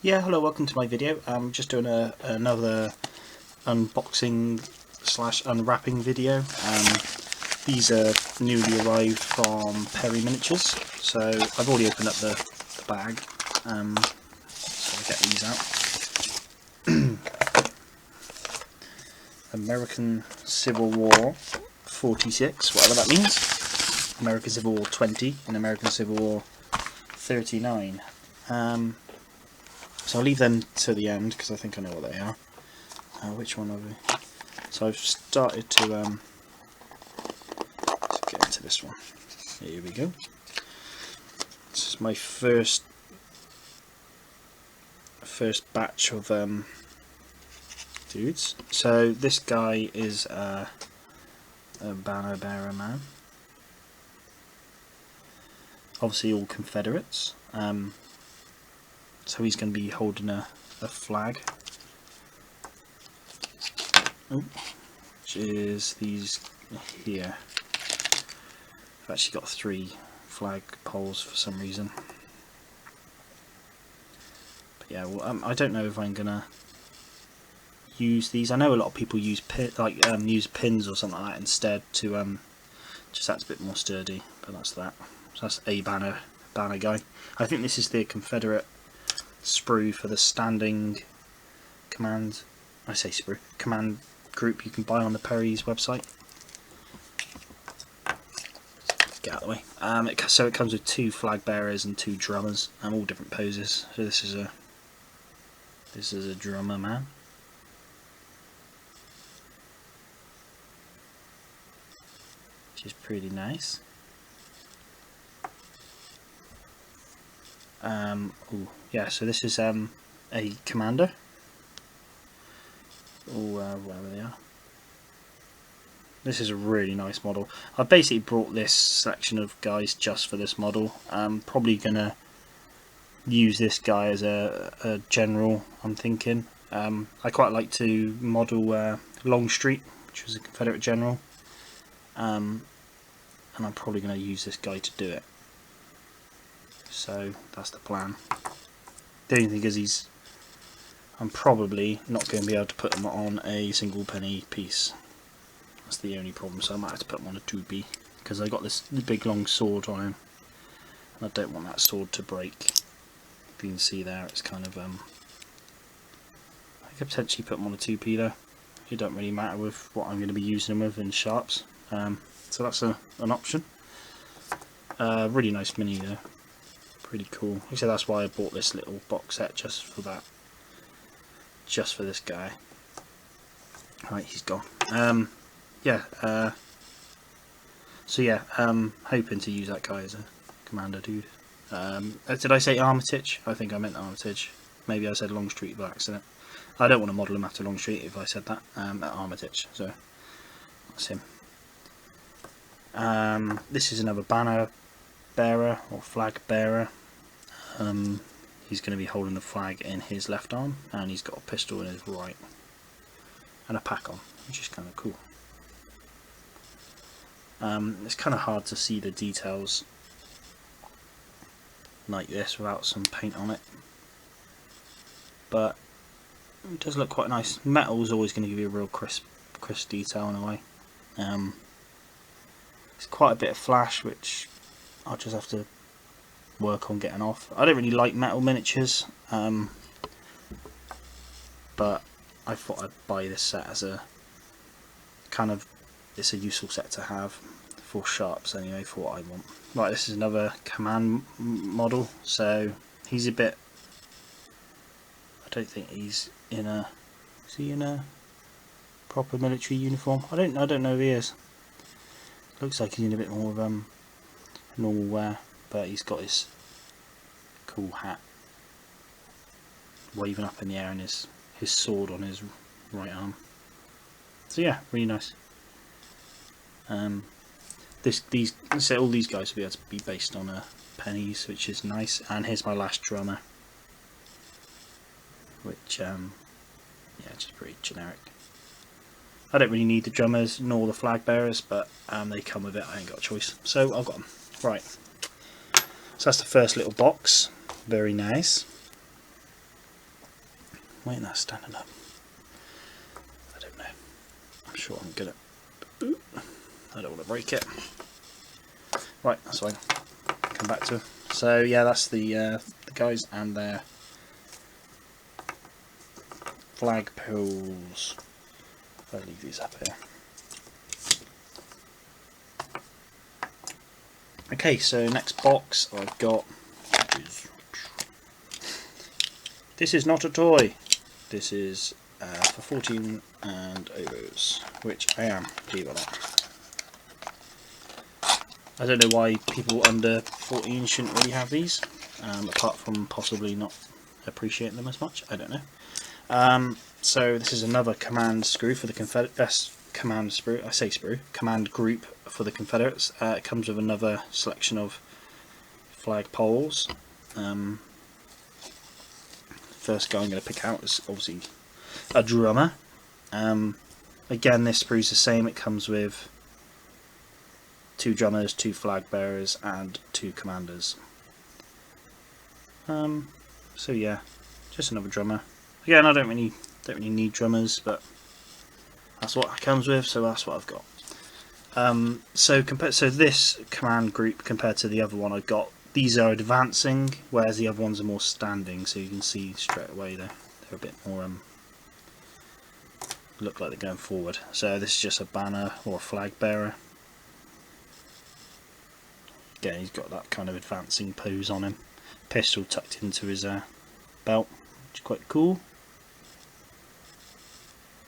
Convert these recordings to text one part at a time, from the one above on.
Yeah, hello, welcome to my video. I'm just doing another unboxing / unwrapping video. These are newly arrived from Perry Miniatures, so I've already opened up the bag, so I'll get these out. American Civil War 46, whatever that means. American Civil War 20 and American Civil War 39. So I'll leave them to the end because I think I know what they are. Which one are we? So I've started to let's get into this one. Here we go. This is my first batch of dudes. So this guy is a banner bearer man. Obviously all Confederates. So he's going to be holding a flag, which is these here. I've actually got 3 flag poles for some reason. But yeah, well, I don't know if I'm going to use these. I know a lot of people use use pins or something like that instead to just that's a bit more sturdy. But that's that. So that's a banner guy. I think this is the Confederate sprue for the standing command. I say sprue command group you can buy on the Perry's website. Get out of the way. So it comes with 2 flag bearers and 2 drummers, all different poses. So this is a drummer man. Which is pretty nice. Yeah, so this is a commander, wherever they are. This is a really nice model. I basically brought this selection of guys just for this model. I'm probably going to use this guy as a general, I'm thinking. I quite like to model Longstreet, which was a Confederate general, and I'm probably going to use this guy to do it. So that's the plan. The only thing is I'm probably not going to be able to put them on a single penny piece. That's the only problem, so I might have to put them on a 2p because I got this big long sword on him and I don't want that sword to break. If you can see there, it's kind of I could potentially put them on a 2p though. It don't really matter with what I'm going to be using them with in sharps. So that's an option. Really nice mini though. Pretty cool. So that's why I bought this little box set, just for that. Just for this guy. Right, he's gone. So yeah, hoping to use that guy as a commander dude. Did I say Armitage? I think I meant Armitage. Maybe I said Longstreet by accident. I don't want to model him after Longstreet if I said that. Armitage, so that's him. This is another banner bearer or flag bearer. He's going to be holding the flag in his left arm and he's got a pistol in his right and a pack on, which is kind of cool. It's kind of hard to see the details like this without some paint on it, but it does look quite nice. Metal is always going to give you a real crisp detail in a way. It's quite a bit of flash, which I'll just have to work on getting off. I don't really like metal miniatures, but I thought I'd buy this set as a kind of, it's a useful set to have for sharps anyway, for what I want. Right, this is another command model, so he's a bit, I don't think he's in a, is he in a proper military uniform? I don't know if he is. Looks like he's in a bit more of normal wear, but he's got his cool hat waving up in the air and his sword on his right arm. So yeah, really nice. So all these guys will be able to be based on pennies, which is nice. And here's my last drummer, which yeah, just pretty generic. I don't really need the drummers nor the flag bearers, but they come with it. I ain't got a choice, so I've got them. Right, so that's the first little box. Very nice. Why ain't that standing up? I don't know. I'm sure I'm gonna. I don't want to break it. Right, that's fine. Come back to it. So yeah, that's the guys and their flag poles. If I leave these up here. Okay, so next box I've got is, this is not a toy. This is for 14 and overs, which I am, believe it or not. I don't know why people under 14 shouldn't really have these, apart from possibly not appreciating them as much. I don't know. So this is another command screw for the Confederate. Command sprue. I say sprue. Command group for the Confederates. It comes with another selection of flag poles. First guy I'm going to pick out is obviously a drummer. Again, this sprue's the same. It comes with 2 drummers, 2 flag bearers, and 2 commanders. So yeah, just another drummer. Again, I don't really need drummers, but that's what it comes with, so that's what I've got. So this command group compared to the other one I got, these are advancing, whereas the other ones are more standing. So you can see straight away they're a bit more look like they're going forward. So this is just a banner or a flag bearer. Again, he's got that kind of advancing pose on him. Pistol tucked into his belt, which is quite cool.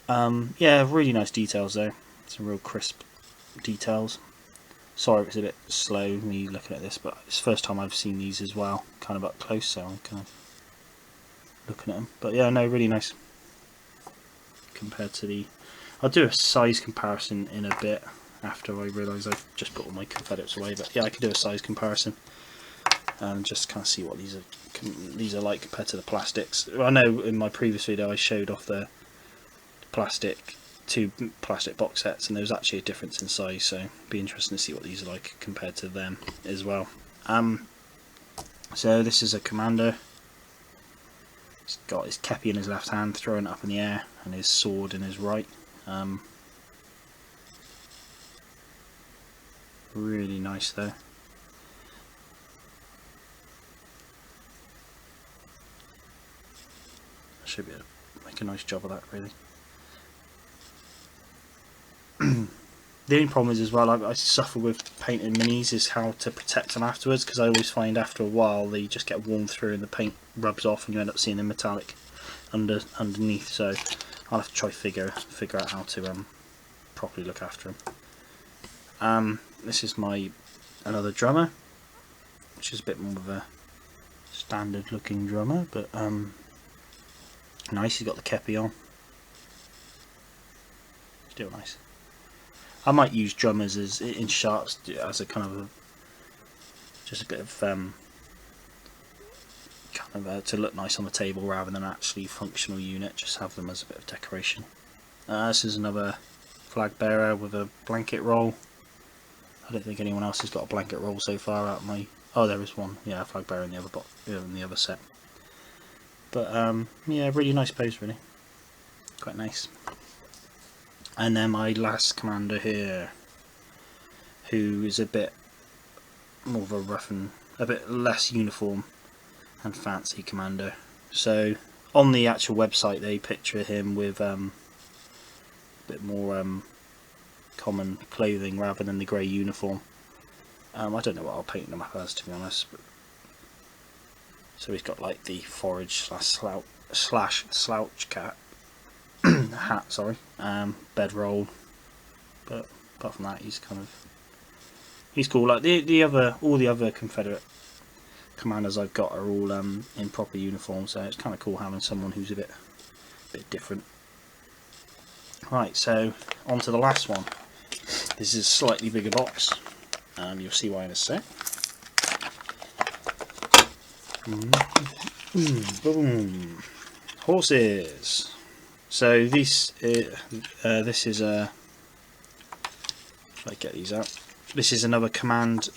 Yeah, really nice details though. Some real crisp details. Sorry if it's a bit slow me looking at this, but it's the first time I've seen these as well, kind of up close, so I'm kind of looking at them. But yeah, no, really nice. Compared to the... I'll do a size comparison in a bit after I realise I've just put all my Confederates away, but yeah, I can do a size comparison and just kind of see what these are like compared to the plastics. I know in my previous video I showed off the two plastic box sets, and there was actually a difference in size, so it'd be interesting to see what these are like compared to them as well. So this is a commander. He's got his kepi in his left hand, throwing it up in the air, and his sword in his right. Really nice though. I should be able to make a nice job of that, really. The only problem is as well, I suffer with painting minis, is how to protect them afterwards, because I always find after a while they just get worn through and the paint rubs off and you end up seeing them metallic underneath. So I'll have to try figure out how to properly look after them. This is another drummer, which is a bit more of a standard looking drummer, but nice. He's got the kepi on, still nice. I might use drummers in sharps as a kind of just a bit of to look nice on the table rather than actually functional unit. Just have them as a bit of decoration. This is another flag bearer with a blanket roll. I don't think anyone else has got a blanket roll so far out of my... Oh, there is one. Yeah, a flag bearer in the other set. But yeah, really nice pose, really. Quite nice. And then my last commander here, who is a bit more of a rough and a bit less uniform and fancy commander. So on the actual website they picture him with a bit more common clothing rather than the grey uniform. I don't know what I'll paint them up as, to be honest. But so he's got like the forage slash slouch cap. Hat, sorry, bedroll, but apart from that, he's cool. Like all the other Confederate commanders I've got are all in proper uniform, so it's kind of cool having someone who's a bit different. Right, so on to the last one. This is a slightly bigger box, and you'll see why in a sec. Boom, horses. So this is a... If I get these out, this is another command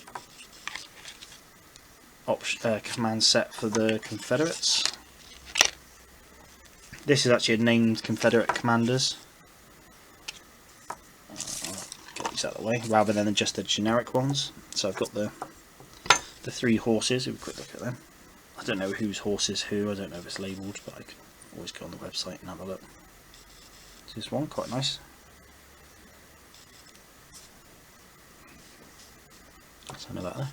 set for the Confederates. This is actually a named Confederate commanders. I'll get these out of the way, rather than just the generic ones. So I've got the 3 horses. Have a quick look at them. I don't know whose horse is who. I don't know if it's labelled, but I can always go on the website and have a look. This one, quite nice. Something about that.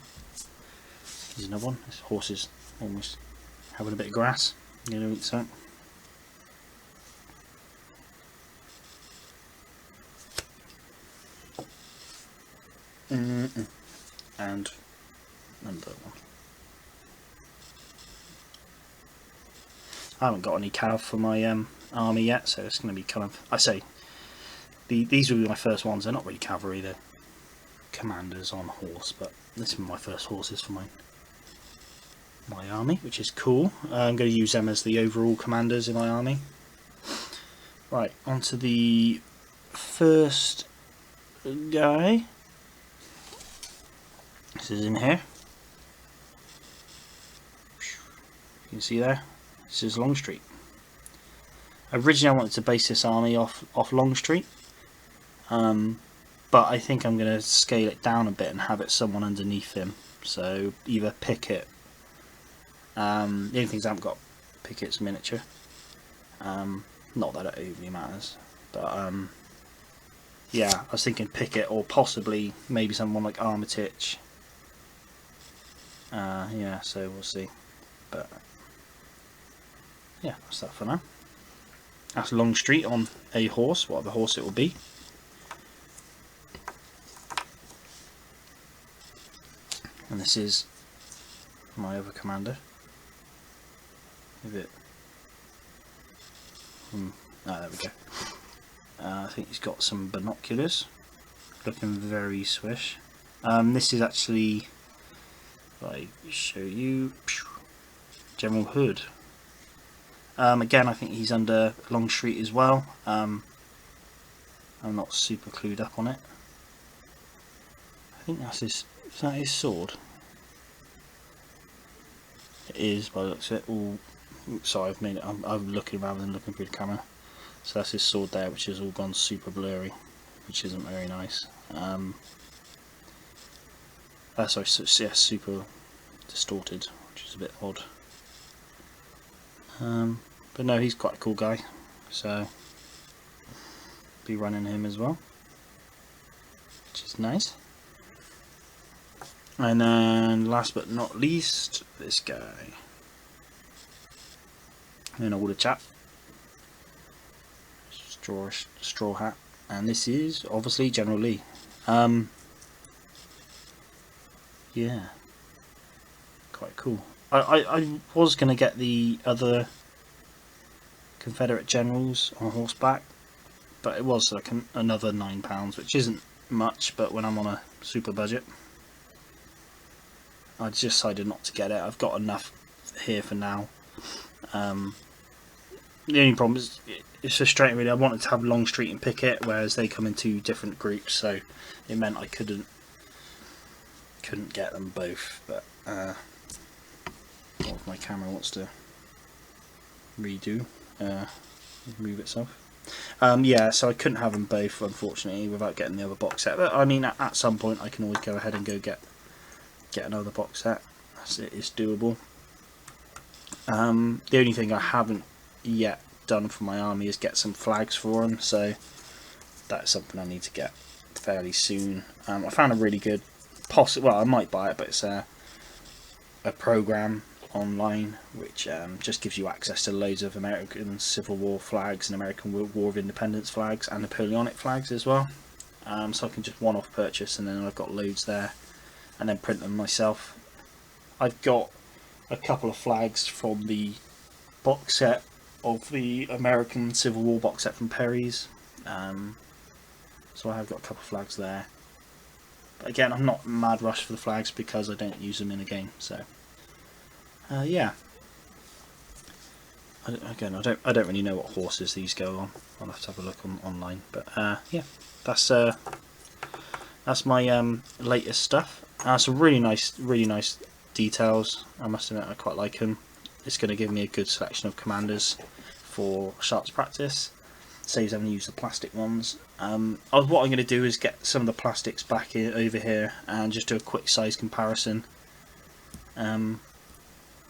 There's another one. This horse is almost having a bit of grass. I'm going to eat something. And another one. I haven't got any cav for my army yet, so it's going to be kind of, I say, these will be my first ones. They're not really cavalry, they're commanders on horse, but this is my first horses for my army, which is cool. I'm going to use them as the overall commanders in my army. Right, on to the first guy. This is in here. You can see there. This is Longstreet. Originally I wanted to base this army off Longstreet, but I think I'm going to scale it down a bit and have it someone underneath him. So either Pickett. The only things I haven't got Pickett's miniature. Not that it overly matters, but yeah, I was thinking Pickett or possibly maybe someone like Armitage. Yeah, so we'll see. But yeah, that's that for now. That's Longstreet on a horse, whatever horse it will be. And this is my other commander. Is it? There we go. I think he's got some binoculars. Looking very swish. This is actually, if I show you, General Hood. Again, I think he's under Longstreet as well. I'm not super clued up on it. I think that's his. Is that his sword? It is, by the looks of it. Ooh, sorry, I've made it. I'm looking rather than looking through the camera. So that's his sword there, which has all gone super blurry, which isn't very nice. Sorry, yeah, super distorted, which is a bit odd. But no, he's quite a cool guy, so be running him as well, which is nice. And then last but not least, this guy, an older chap, straw hat, and this is obviously General Lee. Yeah, quite cool. I was going to get the other Confederate generals on horseback, but it was like another £9, which isn't much, but when I'm on a super budget, I just decided not to get it. I've got enough here for now. The only problem is it's frustrating really. I wanted to have Longstreet and Pickett, whereas they come in 2 different groups, so it meant I couldn't get them both. But what if my camera wants to redo, move itself? Yeah, so I couldn't have them both, unfortunately, without getting the other box set. But I mean, at some point I can always go ahead and go get another box set. It's doable. The only thing I haven't yet done for my army is get some flags for them, so that's something I need to get fairly soon. I found a really good, well, I might buy it, but it's a program online which just gives you access to loads of American Civil War flags and American War of Independence flags and Napoleonic flags as well. So I can just one-off purchase, and then I've got loads there, and then print them myself. I've got a couple of flags from the box set of the American Civil War box set from Perry's, so I have got a couple of flags there. But again, I'm not mad rush for the flags because I don't use them in the game. So yeah. I don't really know what horses these go on. I'll have to have a look online. But yeah, that's my latest stuff. Some really nice details. I must admit, I quite like them. It's going to give me a good selection of commanders for sharps practice. Saves having to use the plastic ones. What I'm going to do is get some of the plastics back over here and just do a quick size comparison. And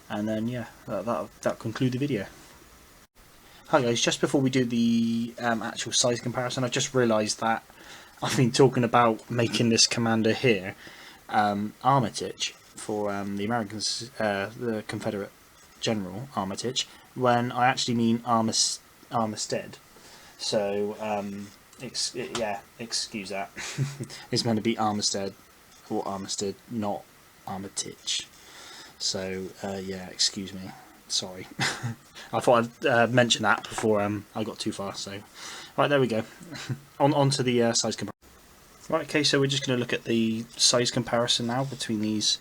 then yeah, that'll conclude the video. Hi guys, just before we do the actual size comparison, I've just realised that I've been talking about making this commander here Armitage for the Americans, the Confederate General Armitage, when I actually mean Armistead. So yeah, excuse that. It's meant to be Armistead or Armistead, not Armitage. So yeah, excuse me. Sorry. I thought I'd mention that before I got too far. So right, there we go. on to the size comparison. Right, okay, so we're just going to look at the size comparison now between these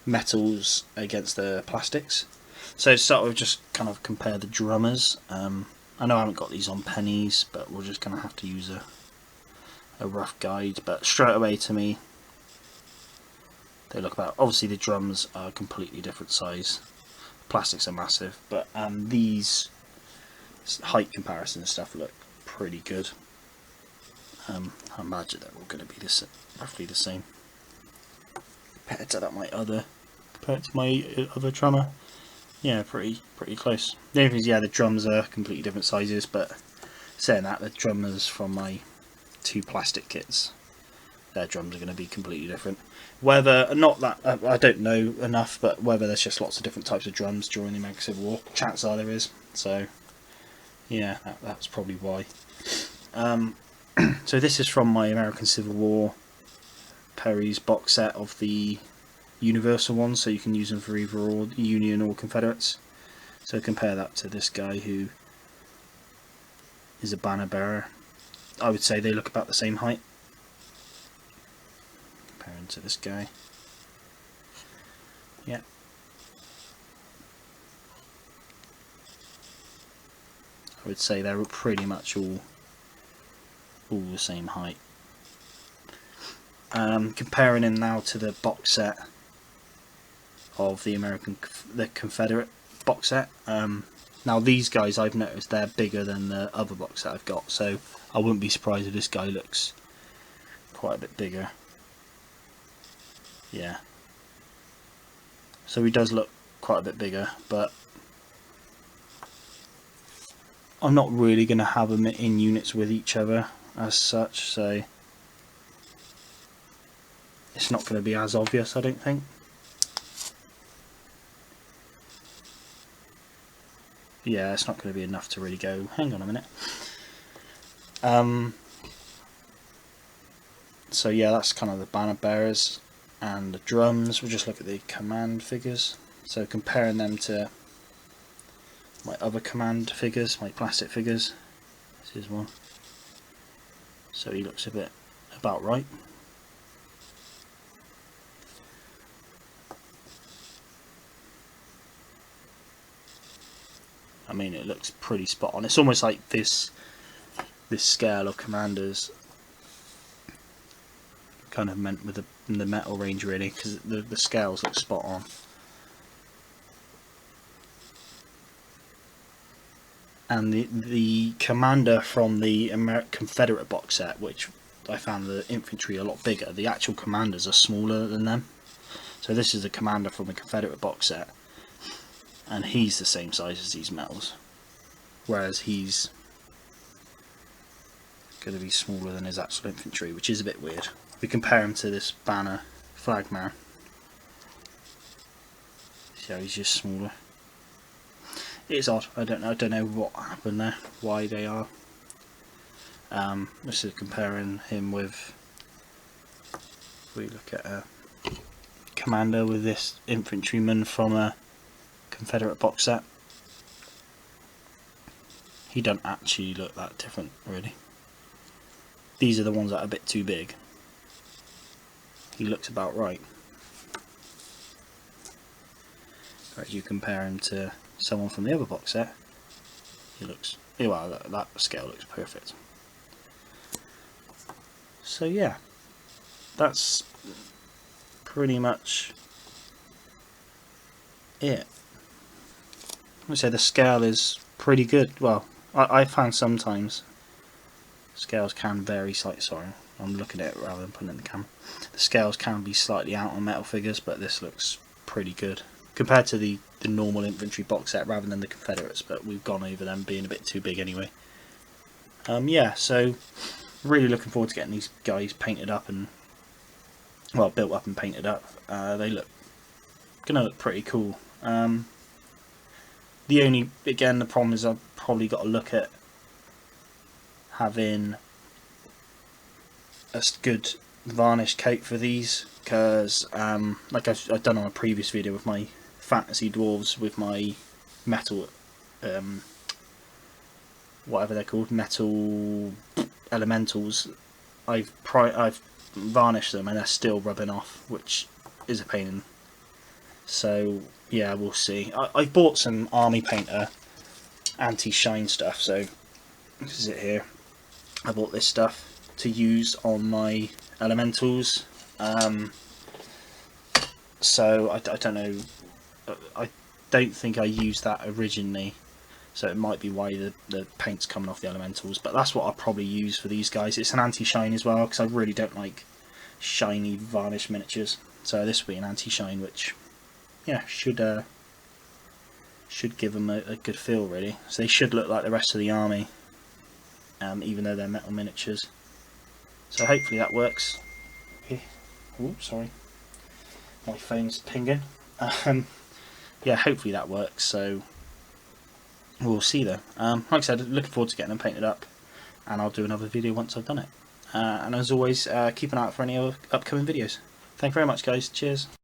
metals against the plastics. So to start with, just kind of compare the drummers. I know I haven't got these on pennies, but we're just going to have to use a rough guide. But straight away to me, they look about, obviously the drums are completely different size. Plastics are massive, but these height comparison stuff look pretty good. I imagine they're all going to be roughly the same. Compared to my other drummer, yeah, pretty close. The only thing is, yeah, the drums are completely different sizes, but saying that, the drummers from my two plastic kits, their drums are going to be completely different. Whether, not that, I don't know enough, but whether there's just lots of different types of drums during the American Civil War, chances are there is. So yeah, that's probably why. So this is from my American Civil War Perry's box set of the universal ones, so you can use them for either or Union or Confederates. So compare that to this guy who is a banner bearer. I would say they look about the same height. Comparing to this guy. Yeah. I would say they're pretty much all the same height. Comparing him now to the box set of the Confederate box set. Now these guys, I've noticed they're bigger than the other box set I've got, so I wouldn't be surprised if this guy looks quite a bit bigger. Yeah. So he does look quite a bit bigger, but I'm not really going to have them in units with each other as such, so it's not going to be as obvious, I don't think. Yeah, it's not going to be enough to really go, hang on a minute. So yeah, that's kind of the banner bearers and the drums. We'll just look at the command figures. So comparing them to my other command figures, my plastic figures. This is one. So he looks a bit about right. I mean, it looks pretty spot on. It's almost like this scale of commanders kind of meant with the metal range, really, because the scales look spot on. And the commander from the Confederate box set, which I found the infantry a lot bigger, the actual commanders are smaller than them. So this is the commander from the Confederate box set, and he's the same size as these metals, whereas he's going to be smaller than his actual infantry, which is a bit weird. We compare him to this banner flag man. See how he's just smaller. It's odd. I don't know what happened there, why they are. This is comparing him with. If we look at a commander with this infantryman from a Confederate box set, he doesn't actually look that different, really. These are the ones that are a bit too big. He looks about right. Whereas you compare him to someone from the other box set, he looks, well, that scale looks perfect. So yeah, that's pretty much it. I would say the scale is pretty good. Well, I found sometimes scales can vary slightly. Sorry, I'm looking at it rather than putting it in the camera. The scales can be slightly out on metal figures, but this looks pretty good compared to the normal infantry box set rather than the Confederates, but we've gone over them being a bit too big anyway. Yeah, so really looking forward to getting these guys painted up and, well, built up and painted up. They gonna look pretty cool. The only, again, the problem is I've probably got to look at having a good varnish coat for these, because like I've done on a previous video with my fantasy dwarves with my metal, whatever they're called, metal elementals, I've varnished them and they're still rubbing off, which is a pain in. So yeah, we'll see. I've bought some Army Painter anti-shine stuff, so this is it here. I bought this stuff to use on my elementals. So I don't know, I don't think I used that originally, so it might be why the paint's coming off the elementals, but that's what I'll probably use for these guys. It's an anti-shine as well, because I really don't like shiny varnish miniatures, so this will be an anti-shine, which, yeah, should give them a good feel, really. So they should look like the rest of the army, even though they're metal miniatures. So hopefully that works. Oh, sorry, my phone's pinging. Yeah, hopefully that works. So we'll see though. Like I said, looking forward to getting them painted up, and I'll do another video once I've done it. And as always, keep an eye out for any other upcoming videos. Thank you very much, guys. Cheers.